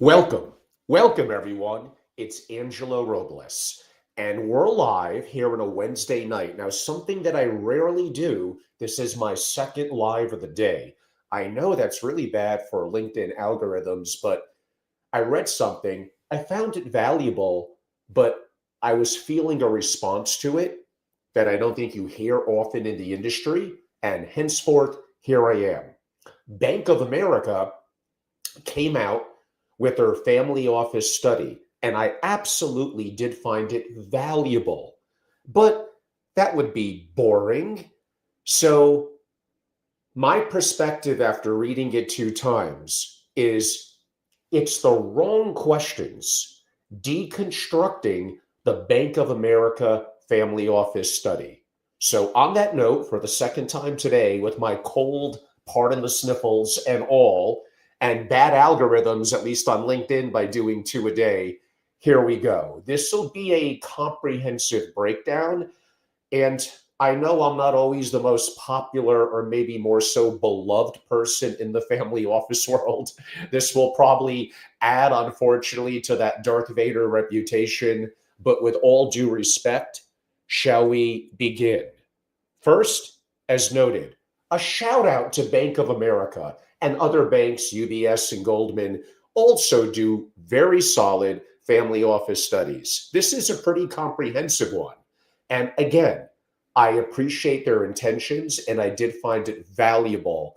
Welcome. Welcome, everyone. It's Angelo Robles, and we're live here on a Wednesday night. Now, something that I rarely do, this is my second live of the day. I know that's really bad for LinkedIn algorithms, but I read something, I found it valuable, but I was feeling a response to it that I don't think you hear often in the industry, and henceforth, here I am. Bank of America came out with their family office study, and I absolutely did find it valuable. But that would be boring. So, my perspective after reading it two times is it's the wrong questions. Deconstructing the Bank of America family office study. So, on that note, for the second time today, with my cold, pardon the sniffles and all, and bad algorithms, at least on LinkedIn, by doing two a day, here we go. This will be a comprehensive breakdown. And I know I'm not always the most popular or maybe more so beloved person in the family office world. This will probably add, unfortunately, to that Darth Vader reputation. But with all due respect, shall we begin? First, as noted, a shout out to Bank of America and other banks, UBS and Goldman, also do very solid family office studies. This is a pretty comprehensive one. And again, I appreciate their intentions and I did find it valuable.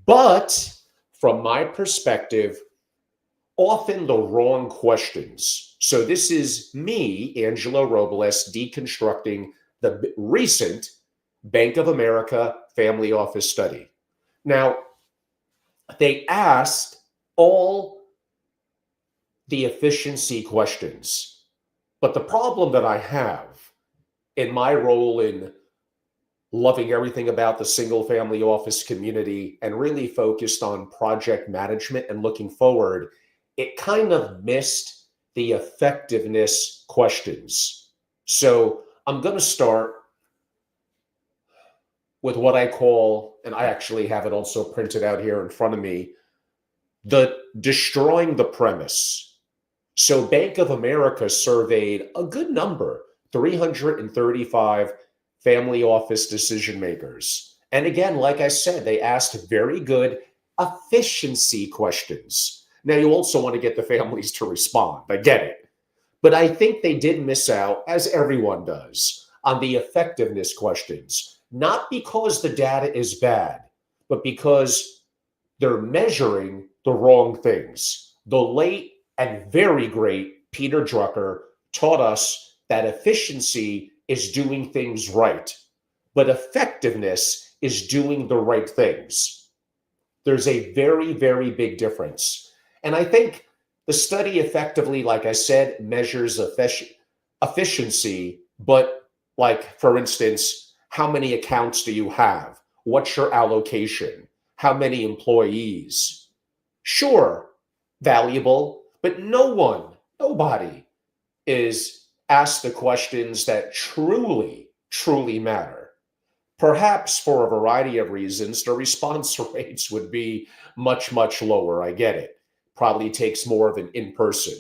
But from my perspective, often the wrong questions. So this is me, Angelo Robles, deconstructing the recent Bank of America family office study. Now, they asked all the efficiency questions. But the problem that I have in my role in loving everything about the single family office community and really focused on project management and looking forward, it kind of missed the effectiveness questions. So I'm going to start with what I call, and I actually have it also printed out here in front of me, the destroying the premise. So Bank of America surveyed a good number, 335 family office decision makers. And again, like I said, they asked very good efficiency questions. Now, you also want to get the families to respond. I get it. But I think they did miss out, as everyone does, on the effectiveness questions, not because the data is bad, but because they're measuring the wrong things. The late and very great Peter Drucker taught us that efficiency is doing things right, but effectiveness is doing the right things. There's a very, very big difference. And I think the study effectively, like I said, measures efficiency, but like, for instance, how many accounts do you have? What's your allocation? How many employees? Sure, valuable, but nobody is asked the questions that truly, truly matter. Perhaps for a variety of reasons, the response rates would be much, much lower. I get it. Probably takes more of an in person.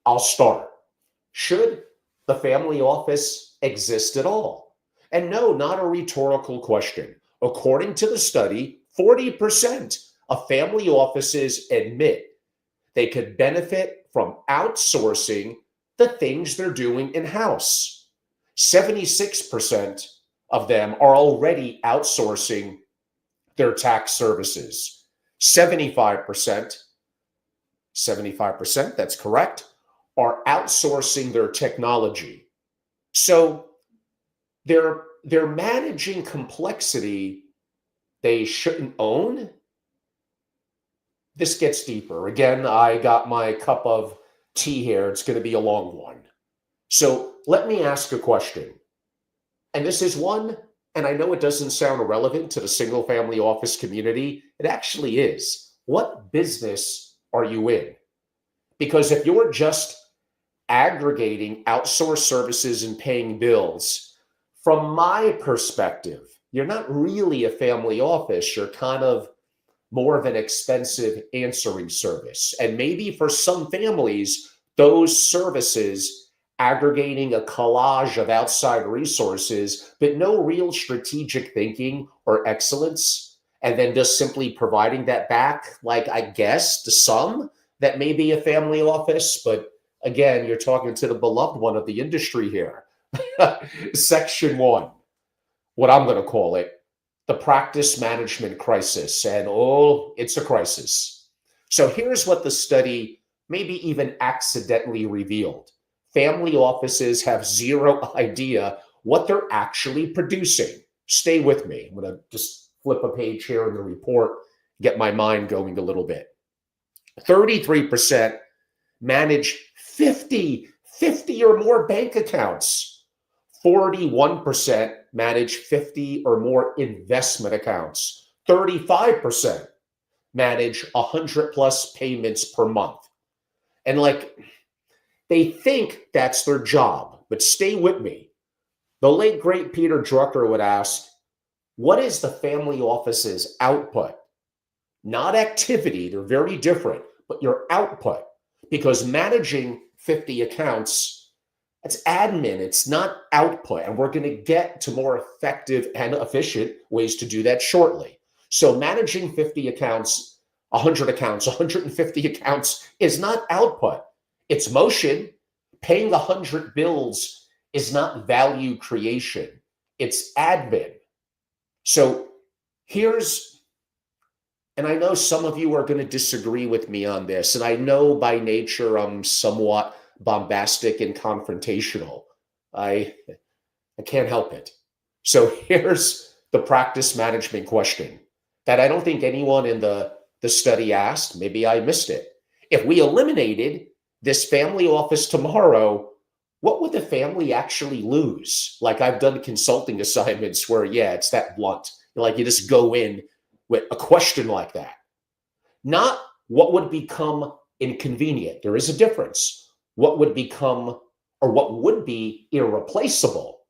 I'll start. Should the family office exist at all? And no, not a rhetorical question. According to the study, 40% of family offices admit they could benefit from outsourcing the things they're doing in house. 76% of them are already outsourcing their tax services. 75%, that's correct, are outsourcing their technology. So they're managing complexity they shouldn't own. This gets deeper. Again, I got my cup of tea here. It's going to be a long one. So let me ask a question. And this is one, and I know it doesn't sound relevant to the single family office community. It actually is. What business are you in? Because if you're just aggregating outsourced services and paying bills, from my perspective, you're not really a family office. You're kind of more of an expensive answering service. And maybe for some families, those services aggregating a collage of outside resources, but no real strategic thinking or excellence, and then just simply providing that back, like I guess to some, that may be a family office, but again, you're talking to the beloved one of the industry here. Section one, what I'm going to call it, the practice management crisis. And oh, it's a crisis. So here's what the study maybe even accidentally revealed. Family offices have zero idea what they're actually producing. Stay with me. I'm going to just flip a page here in the report, get my mind going a little bit. 33% manage 50 or more bank accounts. 41% manage 50 or more investment accounts. 35% manage 100 plus payments per month. And like, they think that's their job, but stay with me. The late, great Peter Drucker would ask, what is the family office's output? Not activity, they're very different, but your output. Because managing 50 accounts, it's admin, it's not output. And we're going to get to more effective and efficient ways to do that shortly. So managing 50 accounts, 100 accounts, 150 accounts is not output. It's motion. Paying 100 bills is not value creation. It's admin. So here's, and I know some of you are going to disagree with me on this, and I know by nature I'm somewhat bombastic and confrontational. I can't help it. So here's the practice management question that I don't think anyone in the study asked. Maybe I missed it. If we eliminated this family office tomorrow, what would the family actually lose? Like, I've done consulting assignments where, yeah, it's that blunt. Like, you just go in with a question like that. Not what would become inconvenient. There is a difference. What would become, or what would be irreplaceable?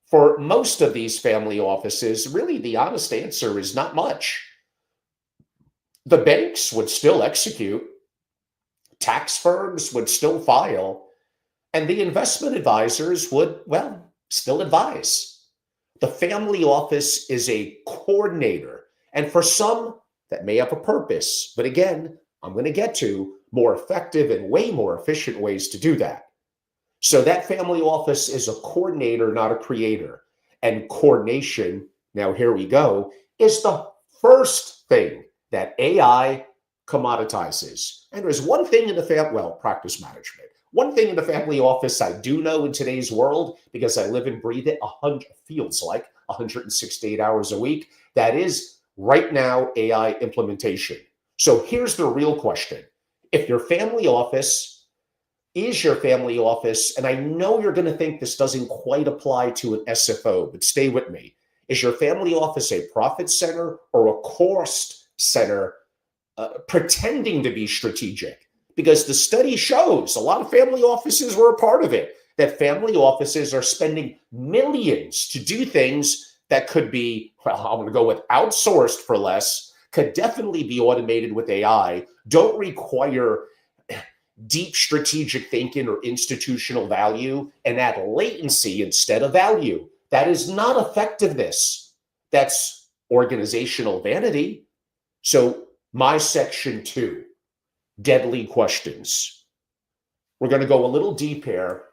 For most of these family offices, really the honest answer is not much. The banks would still execute, tax firms would still file, and the investment advisors would, well, still advise. The family office is a coordinator. And for some, that may have a purpose. But again, I'm going to get to more effective and way more efficient ways to do that. So that family office is a coordinator, not a creator. And coordination, now here we go, is the first thing that AI commoditizes. And there's one thing in the practice management. One thing in the family office I do know in today's world, because I live and breathe it, feels like 168 hours a week, that is right now AI implementation. So here's the real question. If your family office is your family office, and I know you're going to think this doesn't quite apply to an SFO, but stay with me. Is your family office a profit center or a cost center pretending to be strategic? Because the study shows a lot of family offices were a part of it, that family offices are spending millions to do things that could be, well, I'm going to go with outsourced for less, could definitely be automated with AI, don't require deep strategic thinking or institutional value, and add latency instead of value. That is not effectiveness. That's organizational vanity. So my section 2, deadly questions. We're going to go a little deep here,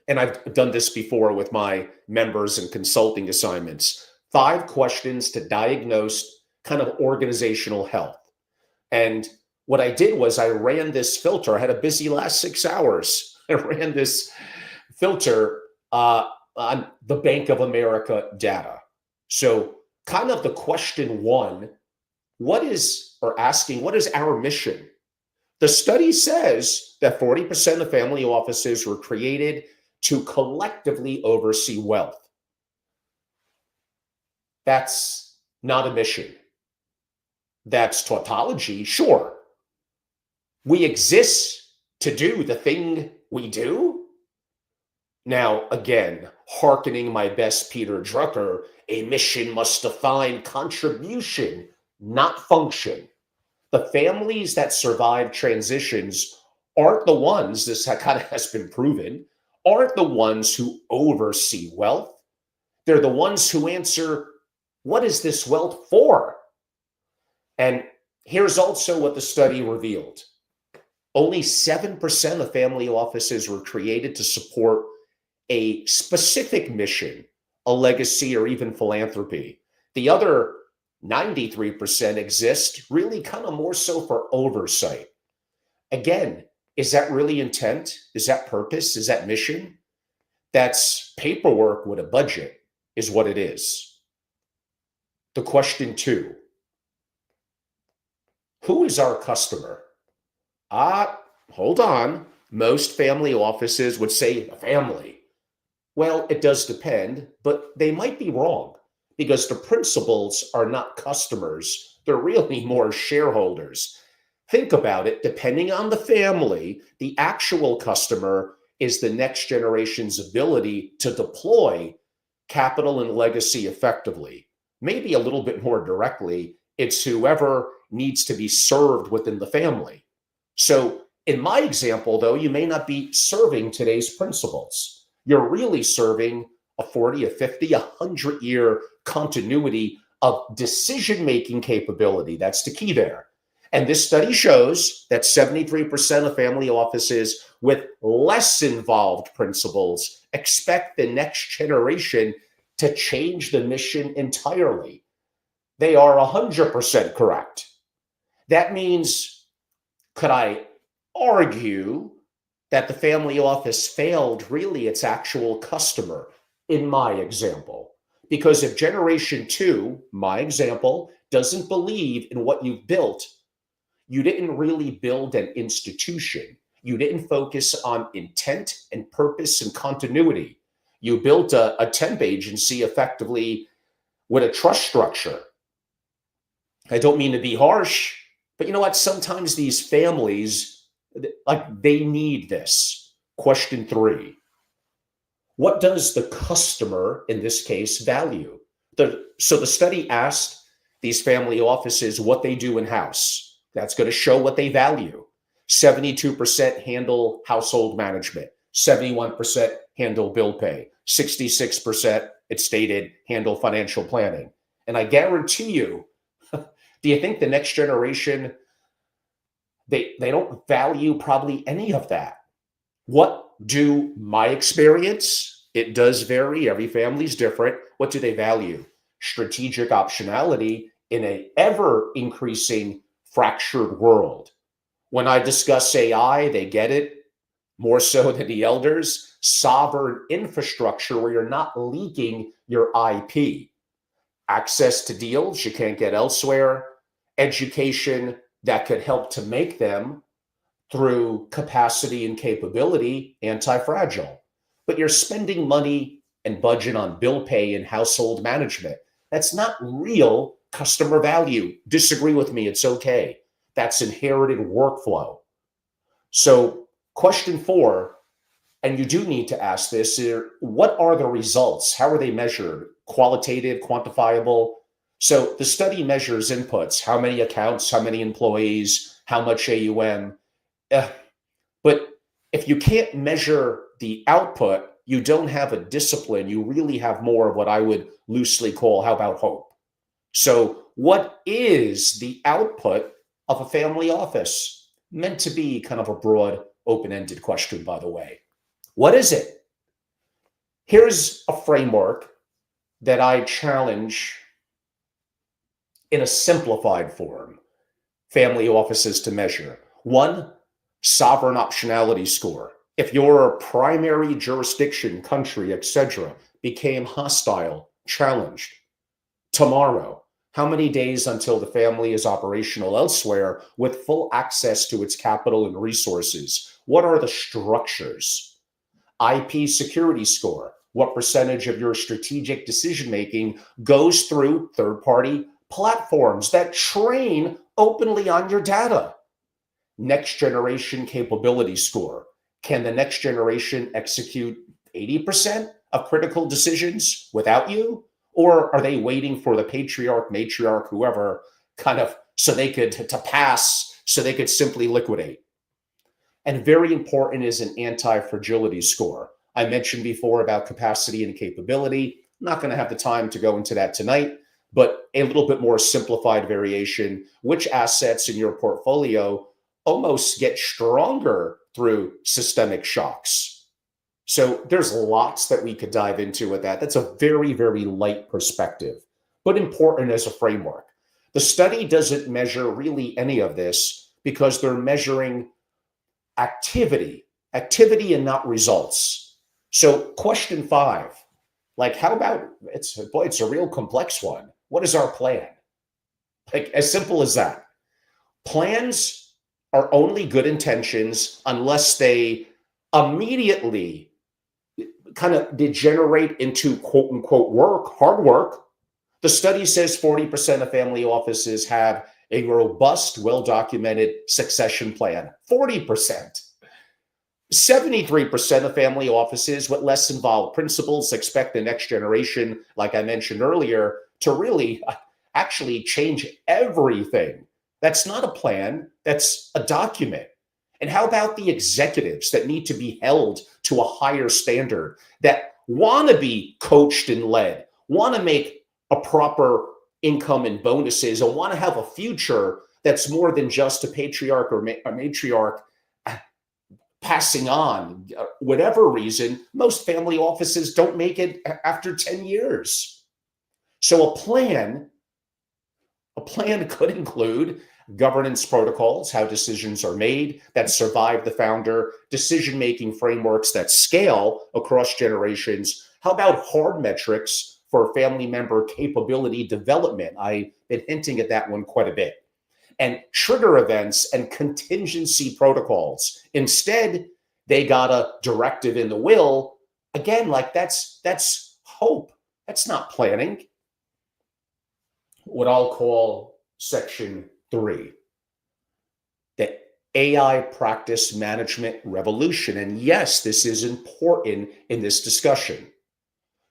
and I've done this before with my members and consulting assignments. 5 questions to diagnose kind of organizational health. And what I did was I ran this filter. I had a busy last 6 hours. I ran this filter on the Bank of America data. So kind of the question 1, what is our mission? The study says that 40% of family offices were created to collectively oversee wealth. That's not a mission. That's tautology, sure. We exist to do the thing we do. Now, again, hearkening my best Peter Drucker, a mission must define contribution, not function. The families that survive transitions aren't the ones, this kind of has been proven, aren't the ones who oversee wealth. They're the ones who answer, what is this wealth for? And here's also what the study revealed. Only 7% of family offices were created to support a specific mission, a legacy, or even philanthropy. The other 93% exist really kind of more so for oversight. Again, is that really intent? Is that purpose? Is that mission? That's paperwork with a budget, is what it is. The question two, who is our customer? Hold on. Most family offices would say a family. Well, it does depend, but they might be wrong because the principals are not customers. They're really more shareholders. Think about it. Depending on the family, the actual customer is the next generation's ability to deploy capital and legacy effectively. Maybe a little bit more directly, it's whoever needs to be served within the family. So in my example, though, you may not be serving today's principals. You're really serving a 40, a 50, 100-year continuity of decision-making capability. That's the key there. And this study shows that 73% of family offices with less involved principals expect the next generation to change the mission entirely. They are 100% correct. That means, could I argue that the family office failed really its actual customer in my example? Because if generation two, my example, doesn't believe in what you've built, you didn't really build an institution. You didn't focus on intent and purpose and continuity. You built a temp agency effectively with a trust structure. I don't mean to be harsh, but you know what? Sometimes these families, like, they need this. Question three, what does the customer, in this case, value? So the study asked these family offices what they do in-house. That's going to show what they value. 72% handle household management. 71% handle bill pay. 66%, it stated, handle financial planning. And I guarantee you, do you think the next generation, they don't value probably any of that? What do my experience? It does vary. Every family's different. What do they value? Strategic optionality in an ever increasing fractured world. When I discuss AI, they get it more so than the elders. Sovereign infrastructure where you're not leaking your IP. Access to deals you can't get elsewhere. Education that could help to make them through capacity and capability anti-fragile. But you're spending money and budget on bill pay and household management. That's not real customer value. Disagree with me, it's okay. That's inherited workflow. So question four, and you do need to ask this, what are the results? How are they measured? Qualitative, quantifiable? So the study measures inputs, how many accounts, how many employees, how much AUM. But if you can't measure the output, you don't have a discipline. You really have more of what I would loosely call, how about hope? So what is the output of a family office? Meant to be kind of a broad, open-ended question, by the way. What is it? Here's a framework that I challenge in a simplified form family offices to measure. One, sovereign optionality score. If your primary jurisdiction, country, etc., became hostile, challenged tomorrow, how many days until the family is operational elsewhere with full access to its capital and resources? What are the structures? IP security score. What percentage of your strategic decision-making goes through third-party platforms that train openly on your data? Next generation capability score. Can the next generation execute 80% of critical decisions without you? Or are they waiting for the patriarch, matriarch, whoever, kind of so they could to pass, so they could simply liquidate. And very important is an anti-fragility score. I mentioned before about capacity and capability. I'm not going to have the time to go into that tonight, but a little bit more simplified variation. Which assets in your portfolio almost get stronger through systemic shocks? So there's lots that we could dive into with that. That's a very, very light perspective, but important as a framework. The study doesn't measure really any of this because they're measuring activity and not results. So question 5, like, how about, it's a real complex one. What is our plan? Like, as simple as that. Plans are only good intentions unless they immediately kind of degenerate into quote unquote hard work. The study says 40% of family offices have a robust, well-documented succession plan. 40%. 73% of family offices with less involved principals expect the next generation, like I mentioned earlier, to really actually change everything. That's not a plan, that's a document. And how about the executives that need to be held to a higher standard, that want to be coached and led, want to make a proper income and bonuses, and want to have a future that's more than just a patriarch or a matriarch passing on? Whatever reason, most family offices don't make it after 10 years. So a plan could include governance protocols, how decisions are made that survive the founder, decision-making frameworks that scale across generations. How about hard metrics for family member capability development? I've been hinting at that one quite a bit. And trigger events and contingency protocols. Instead, they got a directive in the will. Again, like that's hope. That's not planning. What I'll call section 3, the AI practice management revolution. And yes, this is important in this discussion.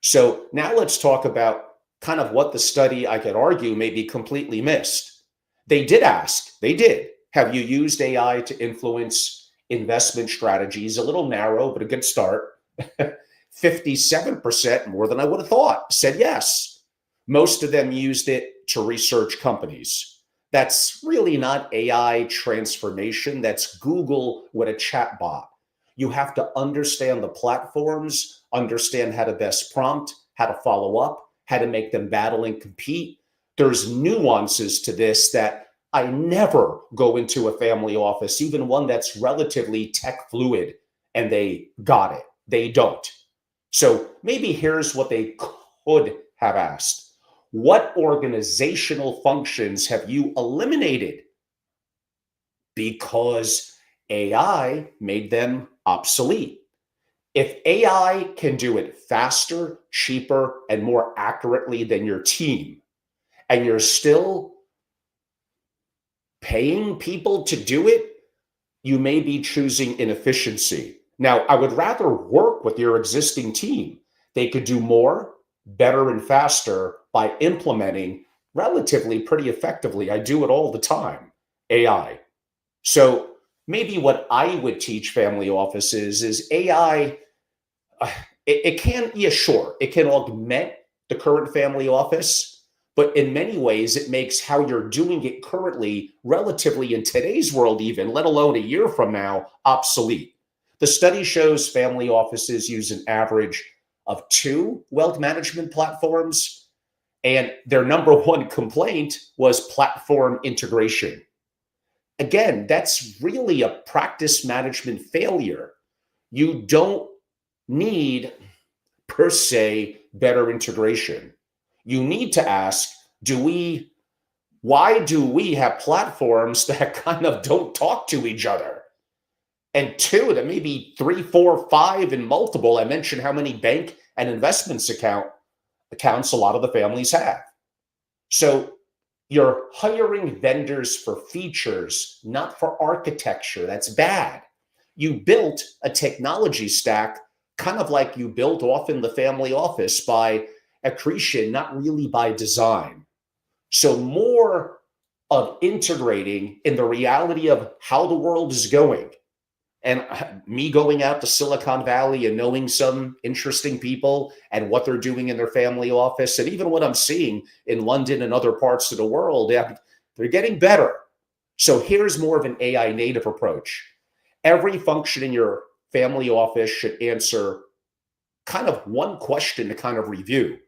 So now let's talk about kind of what the study, I could argue, may be completely missed. They did, have you used AI to influence investment strategies? A little narrow, but a good start. 57%, more than I would have thought, said yes. Most of them used it to research companies. That's really not AI transformation. That's Google with a chat bot. You have to understand the platforms, understand how to best prompt, how to follow up, how to make them battle and compete. There's nuances to this that I never go into a family office, even one that's relatively tech fluid, and they got it. They don't. So maybe here's what they could have asked. What organizational functions have you eliminated because AI made them obsolete? If AI can do it faster, cheaper, and more accurately than your team, and you're still paying people to do it, you may be choosing inefficiency. Now, I would rather work with your existing team. They could do more, better, and faster by implementing relatively pretty effectively. I do it all the time, AI. So maybe what I would teach family offices is AI, it can, yeah, sure, it can augment the current family office, but in many ways, it makes how you're doing it currently, relatively in today's world even, let alone a year from now, obsolete. The study shows family offices use an average of 2 wealth management platforms, and their number one complaint was platform integration. Again, that's really a practice management failure. You don't need, per se, better integration. You need to ask, why do we have platforms that kind of don't talk to each other? And 2, that maybe 3, 4, 5, and multiple. I mentioned how many bank and investments accounts a lot of the families have. So you're hiring vendors for features, not for architecture. That's bad. You built a technology stack kind of like you built often the family office by accretion, not really by design. So more of integrating in the reality of how the world is going. And me going out to Silicon Valley and knowing some interesting people and what they're doing in their family office, and even what I'm seeing in London and other parts of the world, they're getting better. So here's more of an AI native approach. Every function in your family office should answer kind of one question to kind of review.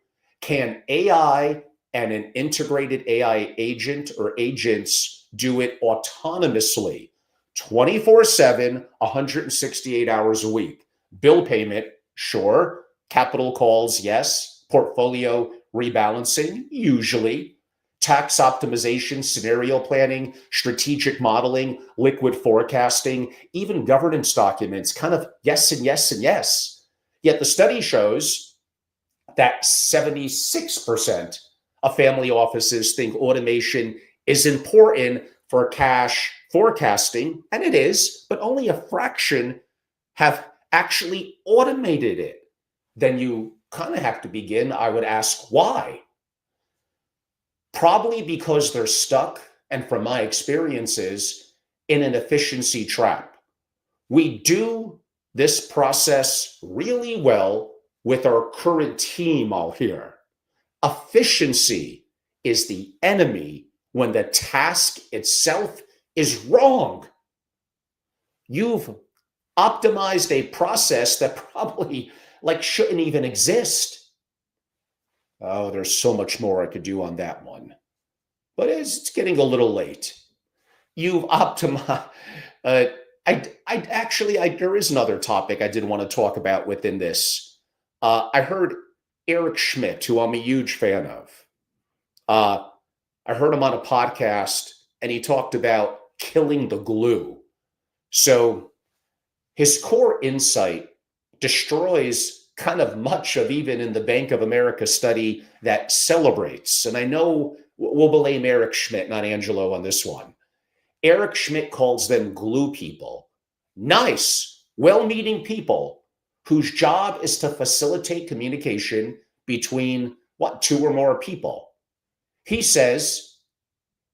Can AI and an integrated AI agent or agents do it autonomously 24/7, 168 hours a week? Bill payment, sure. Capital calls, yes. Portfolio rebalancing, usually. Tax optimization, scenario planning, strategic modeling, liquid forecasting, even governance documents, kind of yes and yes and yes. Yet the study shows that 76% of family offices think automation is important for cash forecasting, and it is, but only a fraction have actually automated it. Then you kind of have to begin, I would ask, why? Probably because they're stuck, and from my experiences, in an efficiency trap. We do this process really well with our current team, I'll hear. Efficiency is the enemy when the task itself is wrong. You've optimized a process that probably shouldn't even exist. Oh, there's so much more I could do on that one. But it's getting a little late. You've optimized. There is another topic I did want to talk about within this. I heard Eric Schmidt, who I'm a huge fan of. I heard him on a podcast, and he talked about killing the glue. So his core insight destroys kind of much of even in the Bank of America study that celebrates. And I know we'll blame Eric Schmidt, not Angelo, on this one. Eric Schmidt calls them glue people. Nice, well-meaning people whose job is to facilitate communication between, two or more people. He says,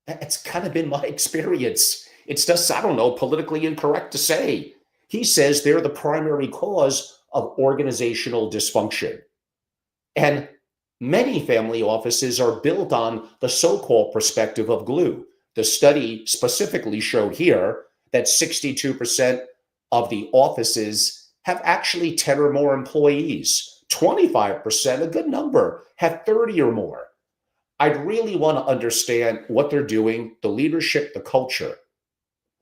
it's kind of been my experience. It's just, I don't know, politically incorrect to say. He says they're the primary cause of organizational dysfunction. And many family offices are built on the so-called perspective of glue. The study specifically showed here that 62% of the offices have actually 10 or more employees. 25%, a good number, have 30 or more. I'd really want to understand what they're doing, the leadership, the culture,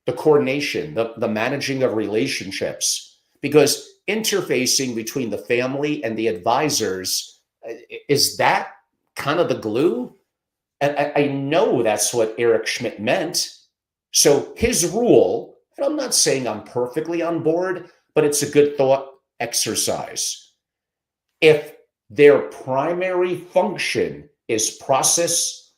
the coordination, the managing of relationships, because interfacing between the family and the advisors, is that kind of the glue? And I know that's what Eric Schmidt meant. So his rule, and I'm not saying I'm perfectly on board, but it's a good thought exercise. If their primary function is process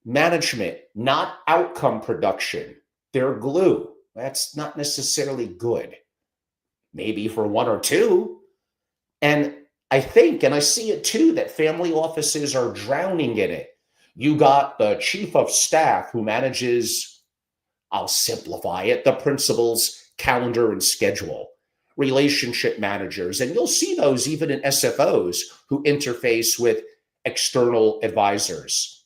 management, not outcome production, they're glue. That's not necessarily good. Maybe for one or two. And I think, and I see it too, that family offices are drowning in it. You got the chief of staff who manages, I'll simplify it, the principal's calendar and schedule. Relationship managers, and you'll see those even in SFOs who interface with external advisors.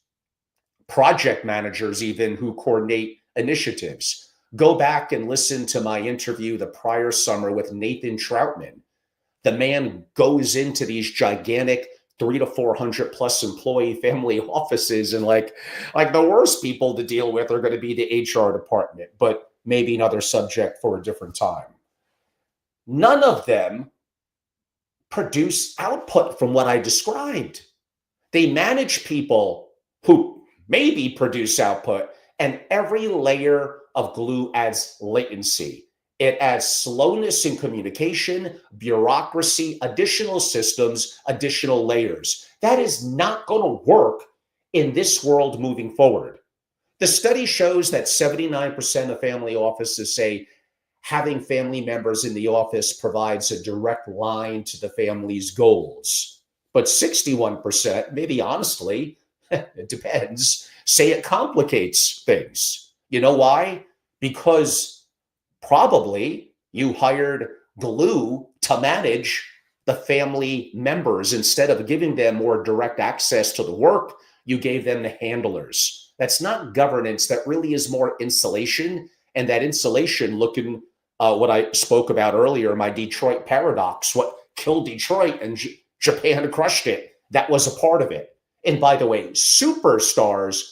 Project managers even who coordinate initiatives. Go back and listen to my interview the prior summer with Nathan Troutman. The man goes into these gigantic 300 to 400 plus employee family offices, and like the worst people to deal with are going to be the HR department, but maybe another subject for a different time. None of them produce output from what I described. They manage people who maybe produce output, and every layer of glue adds latency. It adds slowness in communication, bureaucracy, additional systems, additional layers. That is not going to work in this world moving forward. The study shows that 79% of family offices say having family members in the office provides a direct line to the family's goals. But 61%, maybe honestly, It depends. Say it complicates things. You know why? Because probably you hired glue to manage the family members. Instead of giving them more direct access to the work, you gave them the handlers. That's not governance. That really is more insulation. And that insulation, looking what I spoke about earlier, my Detroit paradox, what killed Detroit and Japan crushed it. That was a part of it. And by the way, superstars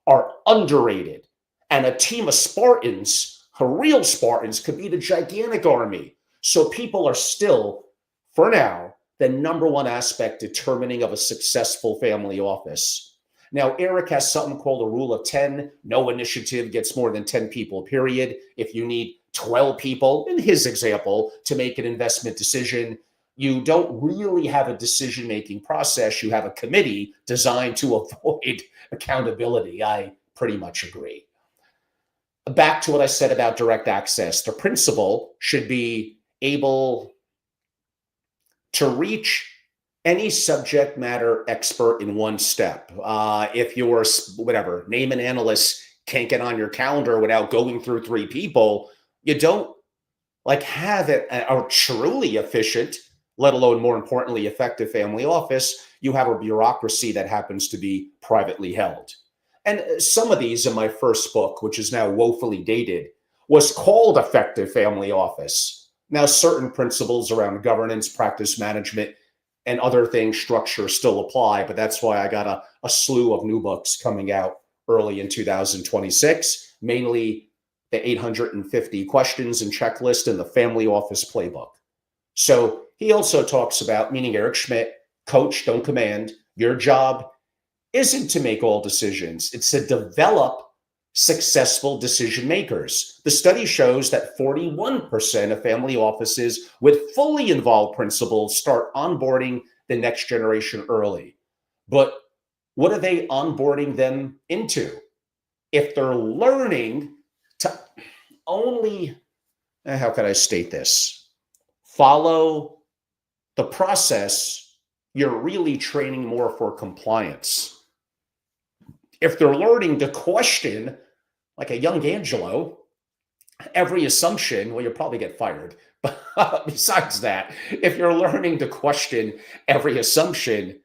are underrated. And a team of Spartans, real Spartans, could beat a gigantic army. So people are still, for now, the number one aspect determining of a successful family office. Now, Eric has something called a rule of 10. No initiative gets more than 10 people, period. If you need 12 people, in his example, to make an investment decision, you don't really have a decision-making process. You have a committee designed to avoid accountability. I pretty much agree. Back to what I said about direct access. The principal should be able to reach any subject matter expert in one step. If your, whatever, name an analyst can't get on your calendar without going through 3 people, you don't have it a truly efficient, let alone more importantly, effective family office. You have a bureaucracy that happens to be privately held. And some of these in my first book, which is now woefully dated, was called Effective Family Office. Now, certain principles around governance, practice management, and other things, structure still apply, but that's why I got a slew of new books coming out early in 2026, mainly the 850 questions and checklist and the family office playbook. So he also talks about, meaning Eric Schmidt, coach, don't command. Your job isn't to make all decisions. It's to develop successful decision makers. The study shows that 41% of family offices with fully involved principals start onboarding the next generation early. But what are they onboarding them into? If they're learning to only, how can I state this? Follow the process, you're really training more for compliance. If they're learning to question, like a young Angelo, every assumption, well, you'll probably get fired. But besides that, if you're learning to question every assumption,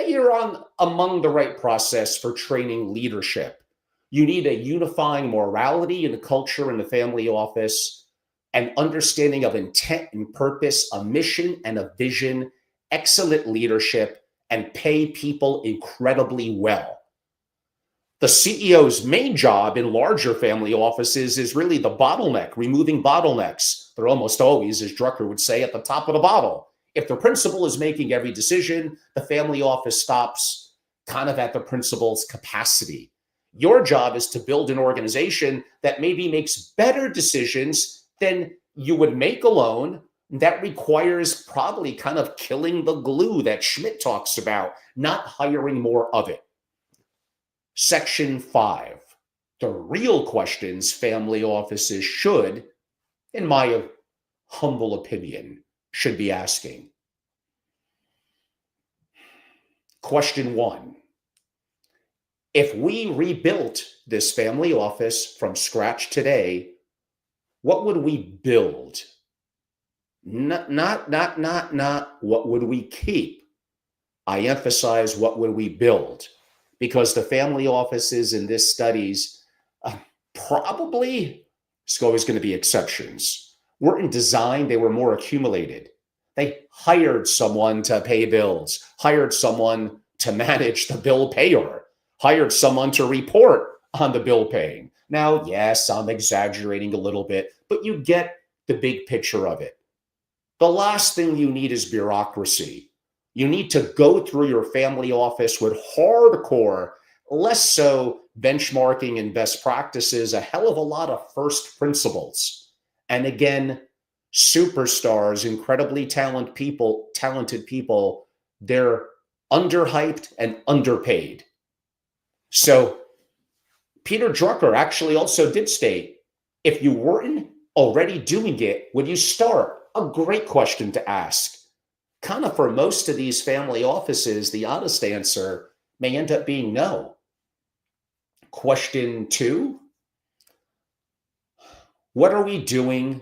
you're among the right process for training leadership. You need a unifying morality and a culture in the family office, an understanding of intent and purpose, a mission and a vision, excellent leadership, and pay people incredibly well. The CEO's main job in larger family offices is really the bottleneck, removing bottlenecks. They're almost always, as Drucker would say, at the top of the bottle. If the principal is making every decision, the family office stops kind of at the principal's capacity. Your job is to build an organization that maybe makes better decisions than you would make alone. That requires probably kind of killing the glue that Schmidt talks about, not hiring more of it. Section 5, the real questions family offices should, in my humble opinion, should be asking. Question 1, if we rebuilt this family office from scratch today, what would we build? Not what would we keep? I emphasize what would we build? Because the family offices in this studies probably, there's always going to be exceptions, weren't designed, they were more accumulated. They hired someone to pay bills, hired someone to manage the bill payer, hired someone to report on the bill paying. Now, yes, I'm exaggerating a little bit, but you get the big picture of it. The last thing you need is bureaucracy. You need to go through your family office with hardcore, less so benchmarking and best practices, a hell of a lot of first principles. And again, superstars, incredibly talented people, they're underhyped and underpaid. So Peter Drucker actually also did state, if you weren't already doing it, would you start? A great question to ask. Kind of for most of these family offices, the honest answer, may end up being no. Question 2, what are we doing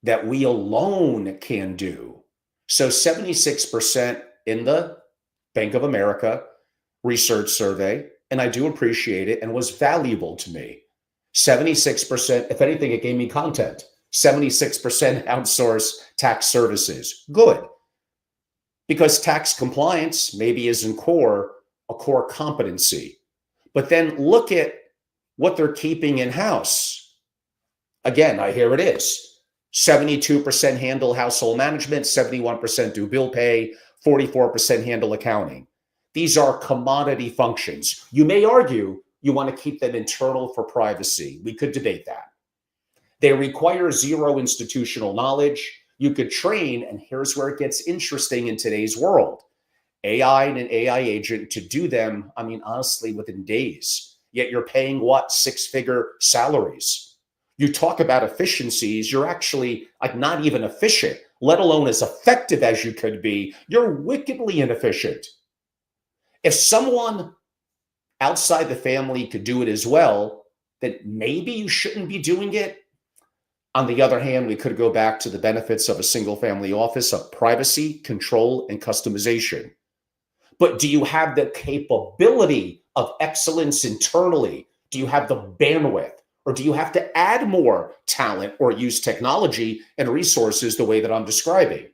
that we alone can do? So 76% in the Bank of America research survey, and I do appreciate it and was valuable to me. 76%, if anything, it gave me content. 76% outsource tax services. Good. Because tax compliance maybe isn't a core competency. But then look at what they're keeping in-house. Again, here it is. 72% handle household management, 71% do bill pay, 44% handle accounting. These are commodity functions. You may argue you want to keep them internal for privacy. We could debate that. They require zero institutional knowledge. You could train, and here's where it gets interesting in today's world, AI and an AI agent to do them, honestly, within days. Yet you're paying what? 6-figure salaries. You talk about efficiencies, you're actually not even efficient, let alone as effective as you could be. You're wickedly inefficient. If someone outside the family could do it as well, then maybe you shouldn't be doing it. On the other hand, we could go back to the benefits of a single family office of privacy, control, and customization. But do you have the capability of excellence internally? Do you have the bandwidth? Or do you have to add more talent or use technology and resources the way that I'm describing?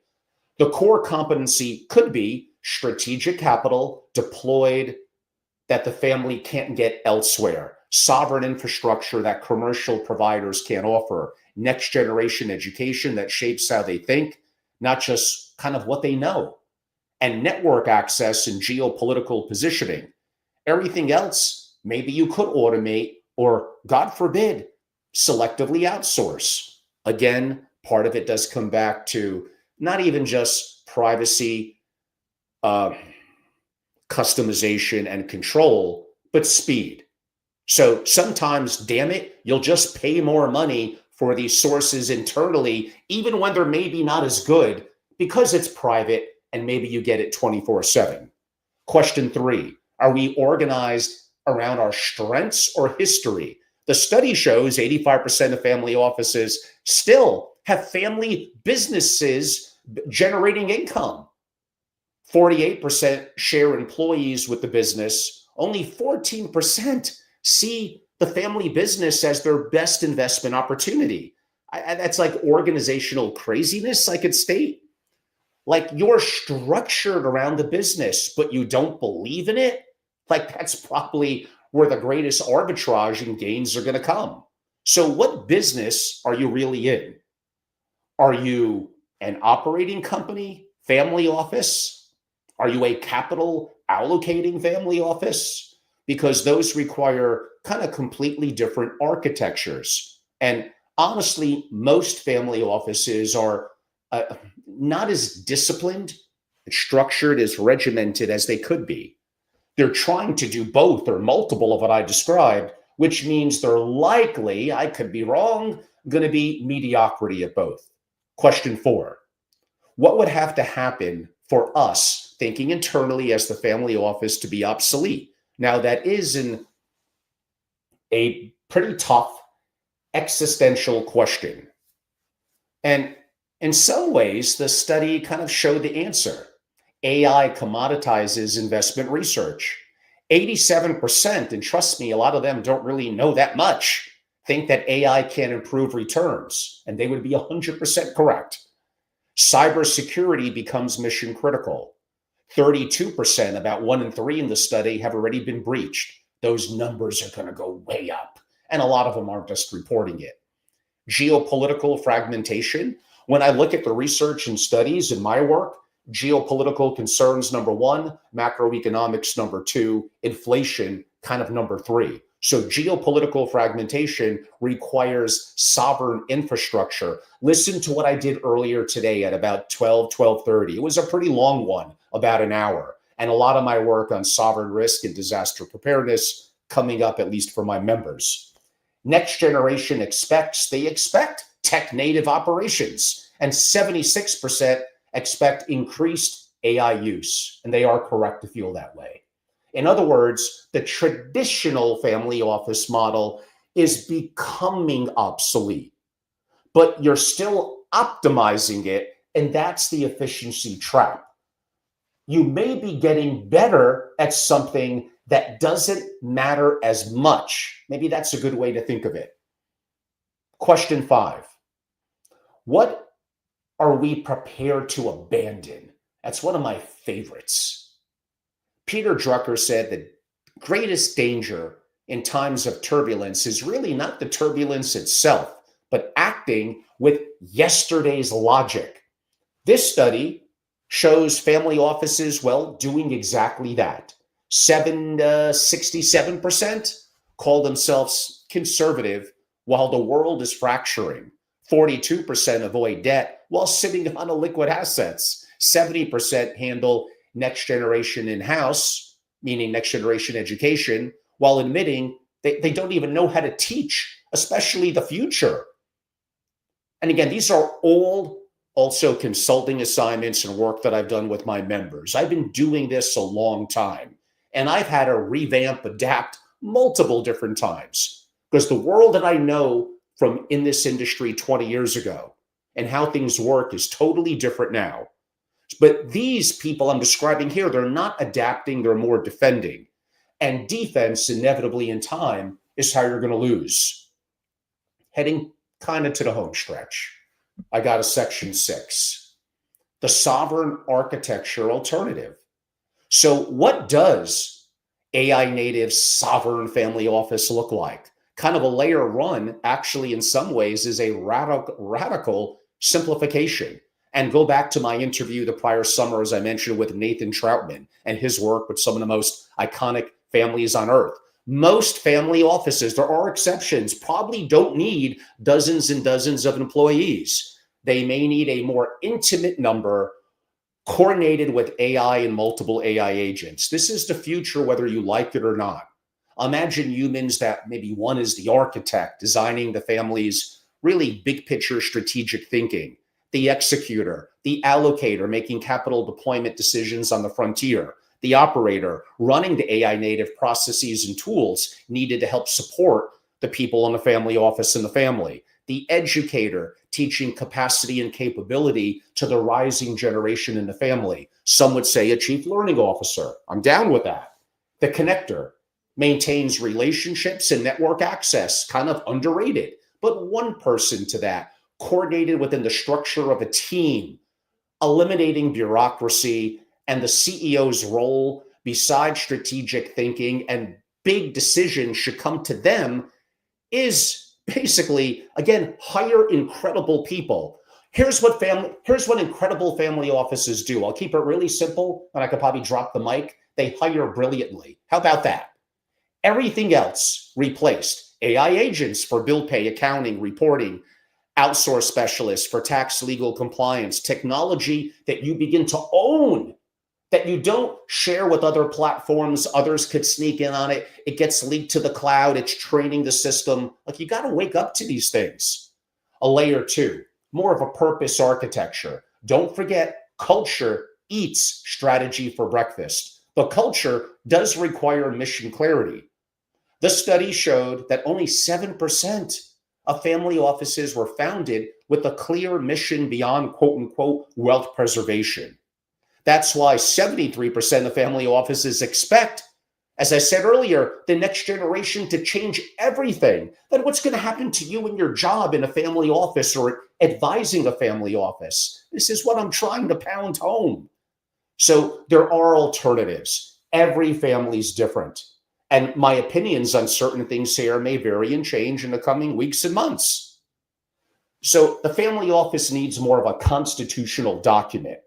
The core competency could be strategic capital deployed that the family can't get elsewhere, sovereign infrastructure that commercial providers can't offer, next generation education that shapes how they think, not just kind of what they know, and network access and geopolitical positioning. Everything else, maybe you could automate or, God forbid, selectively outsource. Again, part of it does come back to not even just privacy, customization, and control, but speed. So sometimes, damn it, you'll just pay more money for these sources internally, even when they're maybe not as good, because it's private and maybe you get it 24/7. Question 3, are we organized around our strengths or history? The study shows 85% of family offices still have family businesses generating income. 48% share employees with the business. Only 14% see the family business as their best investment opportunity. That's like organizational craziness, I could state. Like, you're structured around the business, but you don't believe in it. Like, that's probably where the greatest arbitrage and gains are going to come. So what business are you really in? Are you an operating company, family office? Are you a capital allocating family office? Because those require kind of completely different architectures. And honestly, most family offices are not as disciplined, structured, as regimented as they could be. They're trying to do both or multiple of what I described, which means they're likely, I could be wrong, going to be mediocrity at both. Question 4, what would have to happen for us thinking internally as the family office to be obsolete? Now, that is a pretty tough existential question. And in some ways, the study kind of showed the answer. AI commoditizes investment research. 87%, and trust me, a lot of them don't really know that much, think that AI can improve returns, and they would be 100% correct. Cybersecurity becomes mission critical. 32%, about 1 in 3 in the study, have already been breached. Those numbers are going to go way up, and a lot of them aren't just reporting it. Geopolitical fragmentation. When I look at the research and studies in my work, geopolitical concerns, number 1, macroeconomics, number 2, inflation, kind of number 3. So geopolitical fragmentation requires sovereign infrastructure. Listen to what I did earlier today at about 12:30. It was a pretty long one, about an hour. And a lot of my work on sovereign risk and disaster preparedness coming up, at least for my members. Next generation they expect tech native operations, and 76% expect increased AI use, and they are correct to feel that way. In other words, the traditional family office model is becoming obsolete, but you're still optimizing it, and that's the efficiency trap. You may be getting better at something that doesn't matter as much. Maybe that's a good way to think of it. Question 5. What are we prepared to abandon? That's one of my favorites. Peter Drucker said the greatest danger in times of turbulence is really not the turbulence itself, but acting with yesterday's logic. This study shows family offices, well, doing exactly that. 67% call themselves conservative while the world is fracturing. 42% avoid debt while sitting on liquid assets. 70% handle next generation in-house, meaning next generation education, while admitting they don't even know how to teach, especially the future. And again, these are all also consulting assignments and work that I've done with my members. I've been doing this a long time, and I've had to revamp, adapt multiple different times because the world that I know from in this industry 20 years ago and how things work is totally different now. But these people I'm describing here, they're not adapting, they're more defending. And defense, inevitably in time, is how you're going to lose. Heading kind of to the home stretch, I got a section 6, the sovereign architecture alternative. So what does AI native sovereign family office look like? Kind of a layer one, actually, in some ways, is a radical simplification. And go back to my interview the prior summer, as I mentioned, with Nathan Troutman and his work with some of the most iconic families on earth. Most family offices, there are exceptions, probably don't need dozens and dozens of employees. They may need a more intimate number coordinated with AI and multiple AI agents. This is the future, whether you like it or not. Imagine humans that maybe one is the architect, designing the family's really big picture strategic thinking, the executor, the allocator, making capital deployment decisions on the frontier, the operator, running the AI native processes and tools needed to help support the people in the family office and the family, the educator, teaching capacity and capability to the rising generation in the family. Some would say a chief learning officer. I'm down with that. The connector maintains relationships and network access, kind of underrated, but one person to that, coordinated within the structure of a team, eliminating bureaucracy and the CEO's role besides strategic thinking and big decisions should come to them is basically, again, hire incredible people. Here's what incredible family offices do. I'll keep it really simple, and I could probably drop the mic. They hire brilliantly. How about that? Everything else replaced. AI agents for bill pay, accounting, reporting, outsource specialists for tax, legal, compliance, technology that you begin to own, that you don't share with other platforms. Others could sneak in on it. It gets leaked to the cloud. It's training the system. Like, you got to wake up to these things. A layer 2, more of a purpose architecture. Don't forget, culture eats strategy for breakfast. But culture does require mission clarity. The study showed that only 7% of family offices were founded with a clear mission beyond quote unquote wealth preservation. That's why 73% of family offices expect, as I said earlier, the next generation to change everything. Then what's going to happen to you in your job in a family office or advising a family office? This is what I'm trying to pound home. So there are alternatives. Every family's different. And my opinions on certain things here may vary and change in the coming weeks and months. So the family office needs more of a constitutional document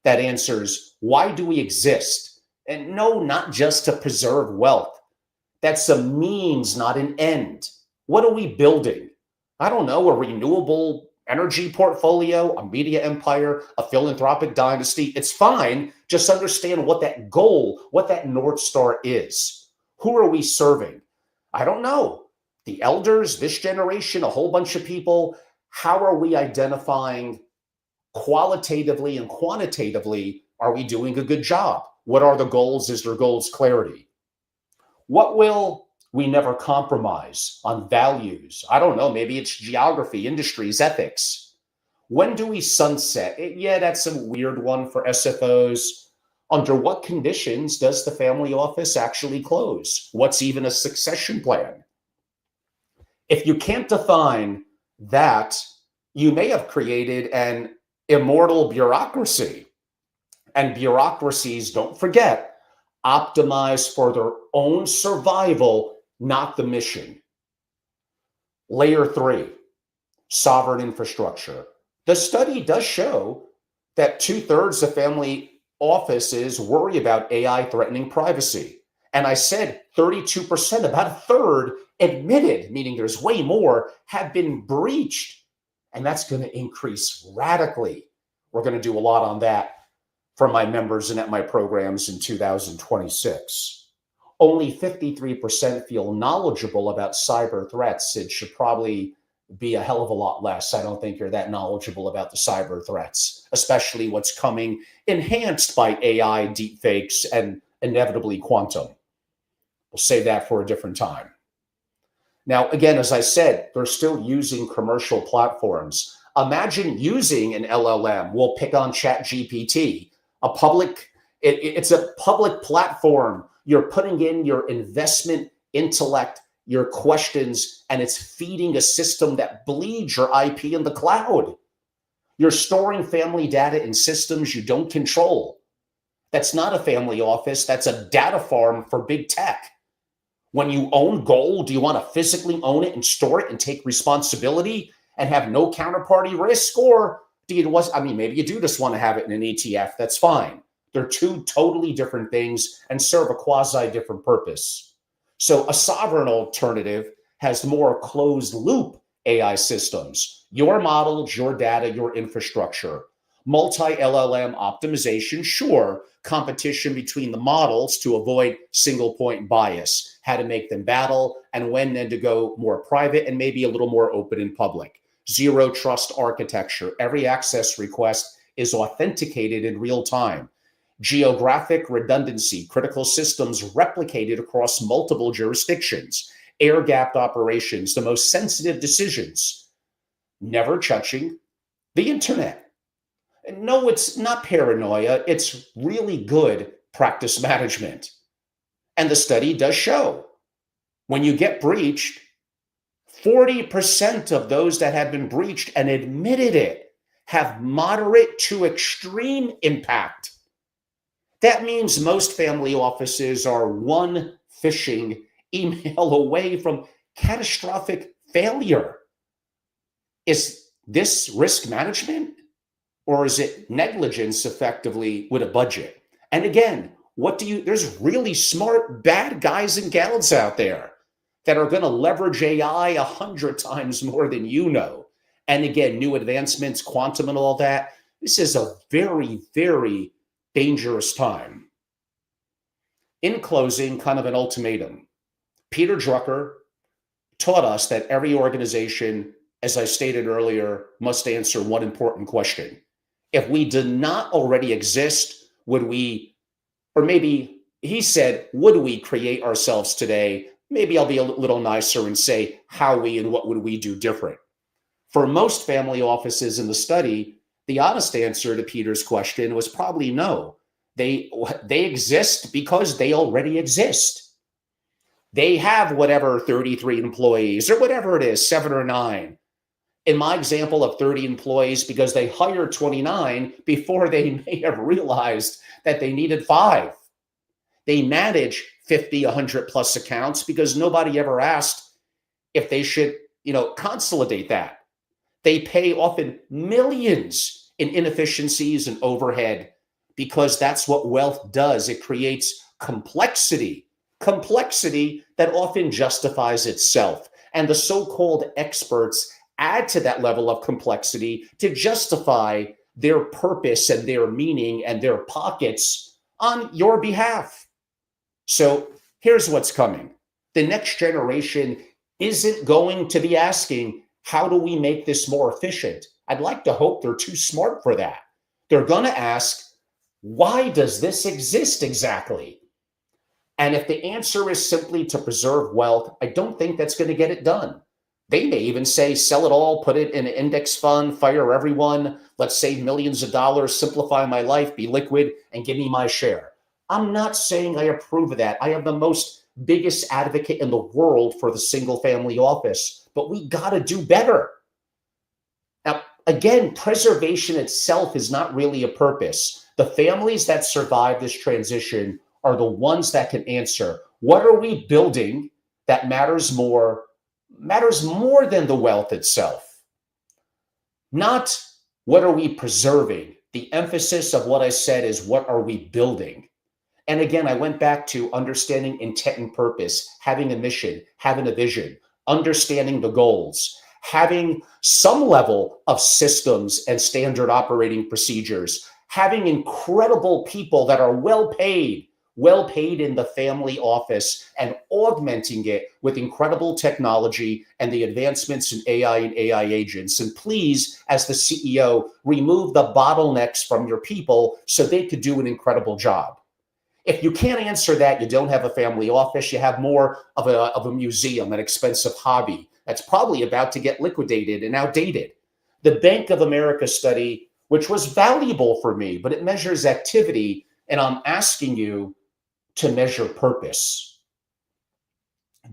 that answers, why do we exist? And no, not just to preserve wealth. That's a means, not an end. What are we building? I don't know, a renewable energy portfolio, a media empire, a philanthropic dynasty. It's fine. Just understand what that goal, what that North Star is. Who are we serving? I don't know. The elders, this generation, a whole bunch of people. How are we identifying qualitatively and quantitatively? Are we doing a good job? What are the goals? Is there goals clarity? What will we never compromise on values? I don't know, maybe it's geography, industries, ethics. When do we sunset? Yeah, that's a weird one for SFOs. Under what conditions does the family office actually close? What's even a succession plan? If you can't define that, you may have created an immortal bureaucracy. And bureaucracies, don't forget, optimize for their own survival, not the mission. Layer 3, sovereign infrastructure. The study does show that 2/3 of family offices worry about AI threatening privacy. And I said 32%, about a third admitted, meaning there's way more, have been breached. And that's going to increase radically. We're going to do a lot on that for my members and at my programs in 2026. Only 53% feel knowledgeable about cyber threats. It should probably be a hell of a lot less. I don't think you're that knowledgeable about the cyber threats, especially what's coming enhanced by AI, deepfakes, and inevitably quantum. We'll save that for a different time. Now, again, as I said, they're still using commercial platforms. Imagine using an LLM. We'll pick on ChatGPT, it's a public platform. You're putting in your investment intellect, your questions, and it's feeding a system that bleeds your IP in the cloud. You're storing family data in systems you don't control. That's not a family office. That's a data farm for big tech. When you own gold, do you want to physically own it and store it and take responsibility and have no counterparty risk? Or maybe you do just want to have it in an ETF. That's fine. They're two totally different things and serve a quasi-different purpose. So a sovereign alternative has more closed loop AI systems, your models, your data, your infrastructure. Multi-LLM optimization, sure, competition between the models to avoid single point bias, how to make them battle, and when then to go more private and maybe a little more open in public. Zero trust architecture. Every access request is authenticated in real time. Geographic redundancy, critical systems replicated across multiple jurisdictions. Air-gapped operations, the most sensitive decisions. Never touching the internet. No, it's not paranoia. It's really good practice management. And the study does show when you get breached, 40% of those that have been breached and admitted it have moderate to extreme impact. That means most family offices are one phishing email away from catastrophic failure. Is this risk management? Or is it negligence effectively with a budget? And again, there's really smart bad guys and gals out there that are going to leverage AI 100 times more than you know. And again, new advancements, quantum and all that. This is a very, very dangerous time. In closing, kind of an ultimatum. Peter Drucker taught us that every organization, as I stated earlier, must answer one important question. If we did not already exist, would we, or maybe he said, would we create ourselves today? Maybe I'll be a little nicer and say how we and what would we do different. For most family offices in the study, the honest answer to Peter's question was probably no. They exist because they already exist. They have whatever 33 employees or whatever it is, 7 or 9. In my example of 30 employees, because they hired 29 before they may have realized that they needed 5. They manage 50, 100 plus accounts because nobody ever asked if they should, consolidate that. They pay often millions in inefficiencies and overhead because that's what wealth does. It creates complexity that often justifies itself. And the so-called experts add to that level of complexity to justify their purpose and their meaning and their pockets on your behalf. So here's what's coming. The next generation isn't going to be asking, how do we make this more efficient? I'd like to hope they're too smart for that. They're going to ask, why does this exist exactly? And if the answer is simply to preserve wealth, I don't think that's going to get it done. They may even say, sell it all, put it in an index fund, fire everyone, let's save millions of dollars, simplify my life, be liquid, and give me my share. I'm not saying I approve of that. I am the most biggest advocate in the world for the single family office, but we got to do better. Now, again, preservation itself is not really a purpose. The families that survive this transition are the ones that can answer, what are we building that matters more than the wealth itself? Not what are we preserving? The emphasis of what I said is what are we building? And again, I went back to understanding intent and purpose, having a mission, having a vision, understanding the goals, having some level of systems and standard operating procedures, having incredible people that are well paid in the family office, and augmenting it with incredible technology and the advancements in AI and AI agents. And please, as the CEO, remove the bottlenecks from your people so they could do an incredible job. If you can't answer that, you don't have a family office, you have more of a museum, an expensive hobby that's probably about to get liquidated and outdated. The Bank of America study, which was valuable for me, but it measures activity, and I'm asking you to measure purpose.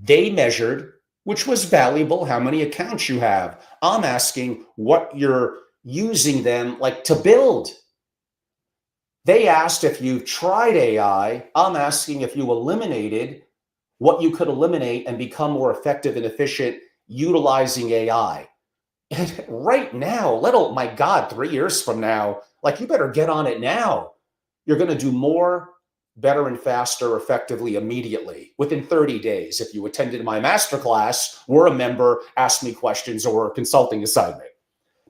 They measured, which was valuable, how many accounts you have. I'm asking what you're using them like to build. They asked if you've tried AI. I'm asking if you eliminated what you could eliminate and become more effective and efficient utilizing AI. And right now, my God, 3 years from now, like you better get on it now. You're going to do more, better, and faster, effectively, immediately, within 30 days. If you attended my masterclass, were a member, asked me questions, or a consulting assignment.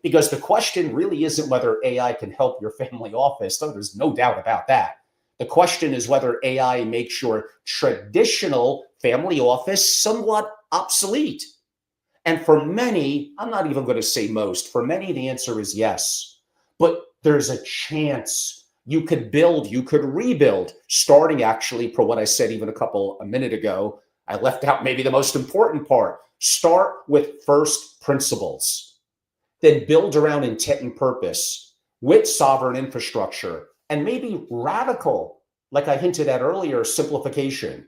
Because the question really isn't whether AI can help your family office, though there's no doubt about that. The question is whether AI makes your traditional family office somewhat obsolete. And for many, I'm not even going to say most, for many, the answer is yes. But there's a chance you could build, you could rebuild, starting actually for what I said even a minute ago. I left out maybe the most important part. Start with first principles. Then build around intent and purpose with sovereign infrastructure and maybe radical, like I hinted at earlier, simplification.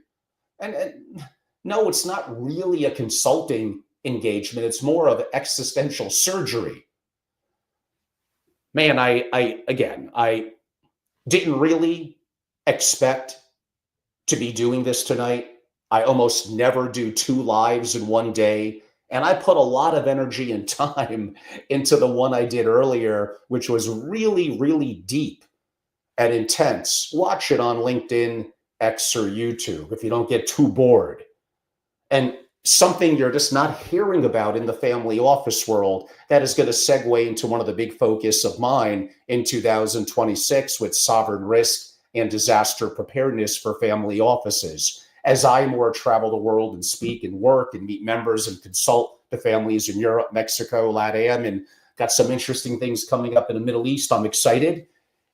And no, it's not really a consulting engagement. It's more of existential surgery. Man, I didn't really expect to be doing this tonight. I almost never do 2 lives in one day. And I put a lot of energy and time into the one I did earlier, which was really, really deep and intense. Watch it on LinkedIn, X, or YouTube if you don't get too bored. And something you're just not hearing about in the family office world that is going to segue into one of the big focus of mine in 2026 with sovereign risk and disaster preparedness for family offices. As I more travel the world and speak and work and meet members and consult the families in Europe, Mexico, LATAM, and got some interesting things coming up in the Middle East, I'm excited.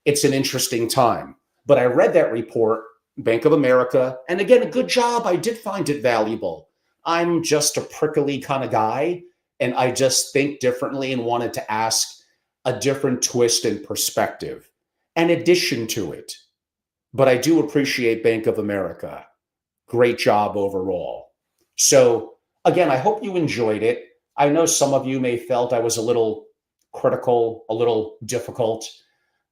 It's an interesting time. But I read that report, Bank of America, and again, a good job. I did find it valuable. I'm just a prickly kind of guy, and I just think differently and wanted to ask a different twist and perspective, an addition to it. But I do appreciate Bank of America. Great job overall. So again, I hope you enjoyed it. I know some of you may felt I was a little critical, a little difficult.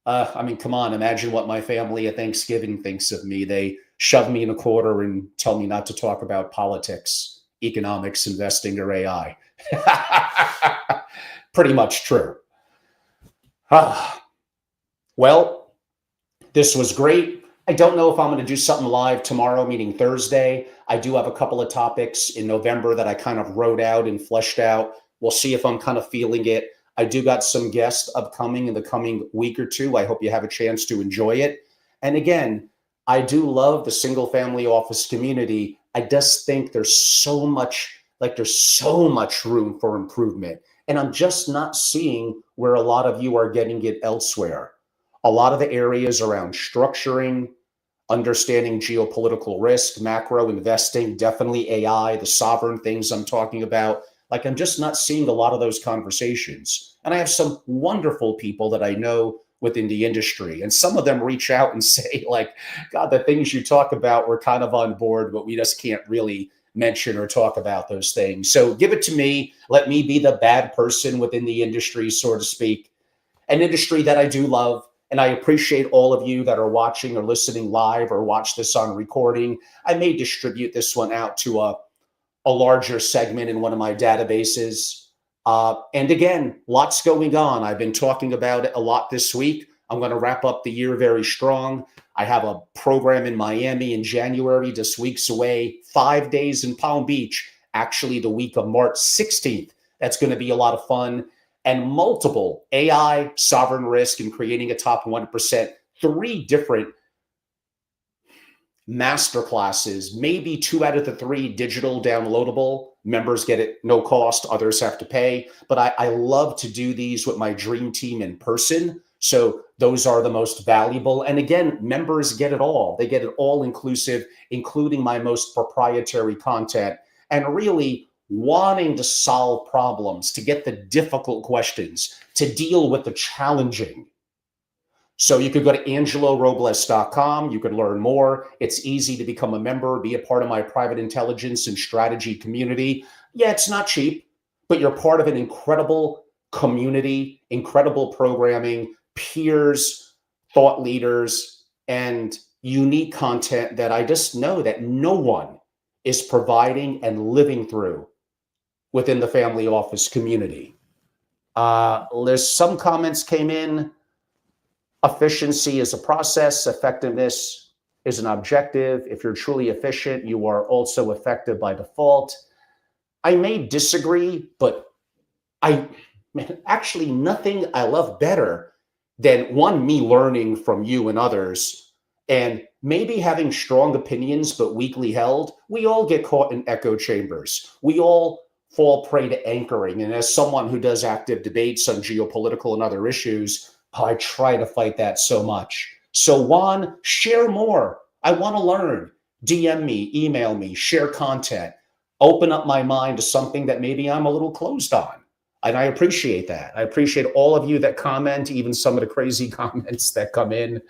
I mean, come on, imagine what my family at Thanksgiving thinks of me. They shove me in a corner and tell me not to talk about politics, economics, investing, or AI. Pretty much true. Well, this was great. I don't know if I'm going to do something live tomorrow, meaning Thursday. I do have a couple of topics in November that I kind of wrote out and fleshed out. We'll see if I'm kind of feeling it. I do got some guests upcoming in the coming week or two. I hope you have a chance to enjoy it. And again, I do love the single family office community. I just think there's so much room for improvement. And I'm just not seeing where a lot of you are getting it elsewhere. A lot of the areas around structuring, understanding geopolitical risk, macro investing, definitely AI, the sovereign things I'm talking about. Like, I'm just not seeing a lot of those conversations. And I have some wonderful people that I know within the industry. And some of them reach out and say, like, God, the things you talk about, we're kind of on board, but we just can't really mention or talk about those things. So give it to me. Let me be the bad person within the industry, so to speak, an industry that I do love. And I appreciate all of you that are watching or listening live or watch this on recording. I may distribute this one out to a larger segment in one of my databases. And again, lots going on. I've been talking about it a lot this week. I'm going to wrap up the year very strong. I have a program in Miami in January, just weeks away, 5 days in Palm Beach, actually the week of March 16th. That's going to be a lot of fun. And multiple AI, sovereign risk, and creating a top 1%, 3 different master classes, maybe 2 out of the 3 digital downloadable. Members get it no cost, others have to pay. But I love to do these with my dream team in person. So those are the most valuable. And again, members get it all. They get it all inclusive, including my most proprietary content, and really wanting to solve problems, to get the difficult questions, to deal with the challenging. So you could go to angelorobles.com. You could learn more. It's easy to become a member, be a part of my private intelligence and strategy community. Yeah, it's not cheap, but you're part of an incredible community, incredible programming, peers, thought leaders, and unique content that I just know that no one is providing and living through within the family office community. There's some comments came in. Efficiency is a process. Effectiveness is an objective. If you're truly efficient, you are also effective by default. I may disagree, but actually nothing I love better than me learning from you and others, and maybe having strong opinions, but weakly held. We all get caught in echo chambers. We all fall prey to anchoring. And as someone who does active debates on geopolitical and other issues, I try to fight that so much. So Juan, share more. I want to learn. DM me, email me, share content, open up my mind to something that maybe I'm a little closed on. And I appreciate that. I appreciate all of you that comment, even some of the crazy comments that come in.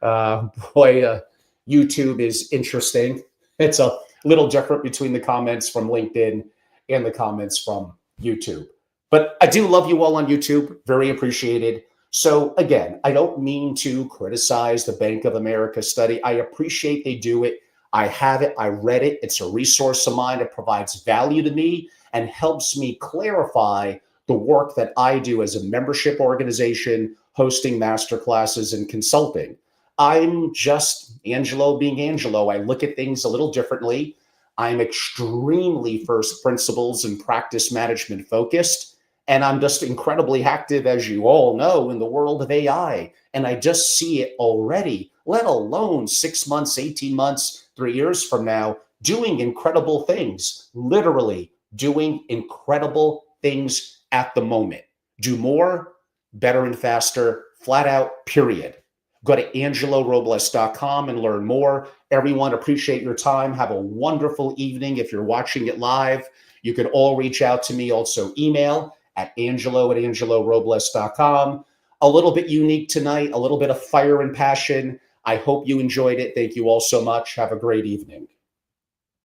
YouTube is interesting. It's a little different between the comments from LinkedIn and the comments from YouTube. But I do love you all on YouTube. Very appreciated. So again, I don't mean to criticize the Bank of America study. I appreciate they do it. I have it. I read it. It's a resource of mine. It provides value to me and helps me clarify the work that I do as a membership organization, hosting masterclasses and consulting. I'm just Angelo being Angelo. I look at things a little differently. I'm extremely first principles and practice management focused. And I'm just incredibly active, as you all know, in the world of AI. And I just see it already, let alone 6 months, 18 months, 3 years from now, doing incredible things, literally doing incredible things at the moment. Do more, better and faster, flat out, period. Go to angelorobles.com and learn more. Everyone, appreciate your time. Have a wonderful evening. If you're watching it live, you can all reach out to me, also email at angelo@angelorobles.com. A little bit unique tonight, a little bit of fire and passion. I hope you enjoyed it. Thank you all so much. Have a great evening.